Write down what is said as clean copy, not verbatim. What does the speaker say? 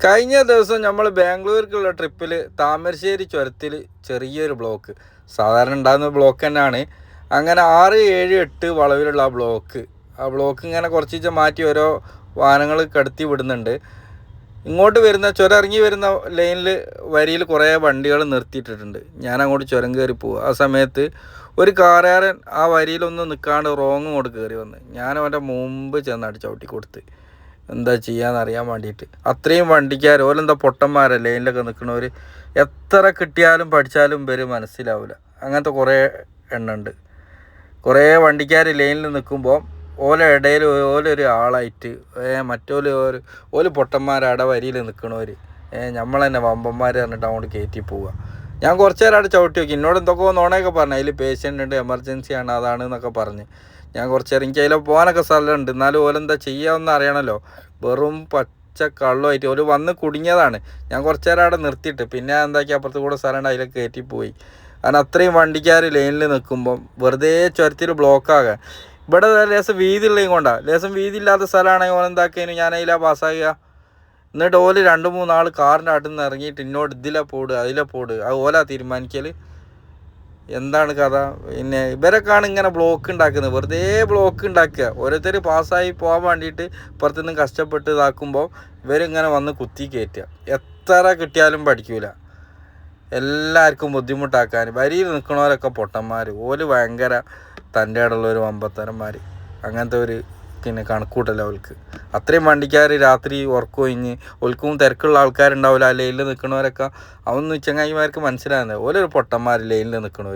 കഴിഞ്ഞ ദിവസം നമ്മൾ ബാംഗ്ലൂർക്കുള്ള ട്രിപ്പിൽ താമരശ്ശേരി ചുരത്തിൽ ചെറിയൊരു ബ്ലോക്ക് സാധാരണ ഉണ്ടാകുന്ന ബ്ലോക്ക് തന്നെയാണ്. അങ്ങനെ 6, 7, 8 വളവിലുള്ള ആ ബ്ലോക്ക് ഇങ്ങനെ കുറച്ച് മാറ്റി ഓരോ വാഹനങ്ങൾ കടത്തി വിടുന്നുണ്ട്. ഇങ്ങോട്ട് വരുന്ന ചുരം ഇറങ്ങി വരുന്ന ലൈനിൽ വരിയിൽ കുറേ വണ്ടികൾ നിർത്തിയിട്ടിട്ടുണ്ട്. ഞാൻ അങ്ങോട്ട് ചുരം കയറി പോകും. ആ സമയത്ത് ഒരു കാറുകാരൻ ആ വരിയിലൊന്നും നിൽക്കാണ്ട് റോങ് ഇങ്ങോട്ട് കയറി വന്ന് ഞാൻ അവൻ്റെ മുമ്പ് ചെന്ന് ചവിട്ടി കൊടുത്ത് എന്താ ചെയ്യാന്നറിയാൻ വേണ്ടിയിട്ട്. അത്രയും വണ്ടിക്കാർ ഓലെന്താ പൊട്ടന്മാരല്ലേ ലൈനിലൊക്കെ നിൽക്കണവർ. എത്ര കിട്ടിയാലും പഠിച്ചാലും ഇവർ മനസ്സിലാവില്ല. അങ്ങനത്തെ കുറേ എണ്ണുണ്ട്. കുറേ വണ്ടിക്കാർ ലൈനിൽ നിൽക്കുമ്പോൾ ഓല ഇടയിൽ ഓലൊരു ആളായിട്ട് ഓല് പൊട്ടന്മാരവിടെ വരിയിൽ നിൽക്കണവർ നമ്മൾ തന്നെ വമ്പന്മാർ പറഞ്ഞിട്ട് അങ്ങോട്ട് കയറ്റി പോവുക. ഞാൻ കുറച്ച് നേരം അവിടെ ചവിട്ടി നോക്കി. എന്നോട് എന്തൊക്കെ നോണയൊക്കെ പറഞ്ഞു, അതിൽ പേഷ്യൻ്റ് ഉണ്ട്, എമർജൻസിയാണ്, അതാണ് എന്നൊക്കെ പറഞ്ഞ്. ഞാൻ കുറച്ച് നേരം എനിക്ക് അതിൽ പോകാനൊക്കെ സ്ഥലമുണ്ട്. എന്നാലും ഓലെന്താ ചെയ്യാമെന്ന് അറിയണമല്ലോ. വെറും പച്ച കള്ളുമായിട്ട് ഓല് വന്ന് കുടുങ്ങിയതാണ്. ഞാൻ കുറച്ച് നേരം അവിടെ നിർത്തിയിട്ട് പിന്നെ എന്താക്കി അപ്പുറത്ത് കൂടെ സ്ഥലമുണ്ട്, അതിലൊക്കെ കയറ്റി പോയി. കാരണം അത്രയും വണ്ടിക്കാർ ലൈനിൽ നിൽക്കുമ്പം വെറുതെ ചുരത്തിൽ ബ്ലോക്കാകാൻ. ഇവിടെ ലേശം വീതി ഉള്ളതും കൊണ്ടാണ്. ലേശം വീതി ഇല്ലാത്ത സ്ഥലമാണെങ്കിൽ ഓലെന്താക്കിയതിന് ഞാൻ അതിലാണ് പാസ്സാകുക. എന്നിട്ട് ഓല് 2-3 ആൾ കാറിൻ്റെ അടുത്ത് നിന്ന് ഇറങ്ങിയിട്ട് ഇന്നോട് ഇതിലെ പോട് അത് ഓലാ തീരുമാനിക്കൽ. എന്താണ് കഥ? പിന്നെ ഇവരൊക്കെയാണ് ഇങ്ങനെ ബ്ലോക്ക് ഉണ്ടാക്കുന്നത്, വെറുതെ ബ്ലോക്ക് ഉണ്ടാക്കുക. ഓരോരുത്തർ പാസ്സായി പോകാൻ വേണ്ടിയിട്ട് പുറത്തുനിന്ന് കഷ്ടപ്പെട്ട് ഇതാക്കുമ്പോൾ ഇവരിങ്ങനെ വന്ന് കുത്തി കയറ്റുക. എത്ര കിട്ടിയാലും പഠിക്കൂല. എല്ലാവർക്കും ബുദ്ധിമുട്ടാക്കാൻ വരിയിൽ നിൽക്കണവരൊക്കെ പൊട്ടന്മാർ. ഓല് ഭയങ്കര തൻ്റെ ഇടമുള്ളൊരു വമ്പത്തരന്മാർ. അങ്ങനത്തെ ഒരു കണക്കൂട്ടല്ല അവൾക്ക്. അത്രയും വണ്ടിക്കാർ രാത്രി ഉറക്കം കഴിഞ്ഞ് ഓൽക്കും തിരക്കുള്ള ആൾക്കാരുണ്ടാവില്ല. ആ ലൈനിൽ നിൽക്കണവരൊക്കെ അതൊന്നും ചങ്ങായിമാർക്ക് മനസ്സിലാകുന്നത് ഓലൊരു പൊട്ടന്മാർ ലൈനിൽ നിൽക്കണവർ.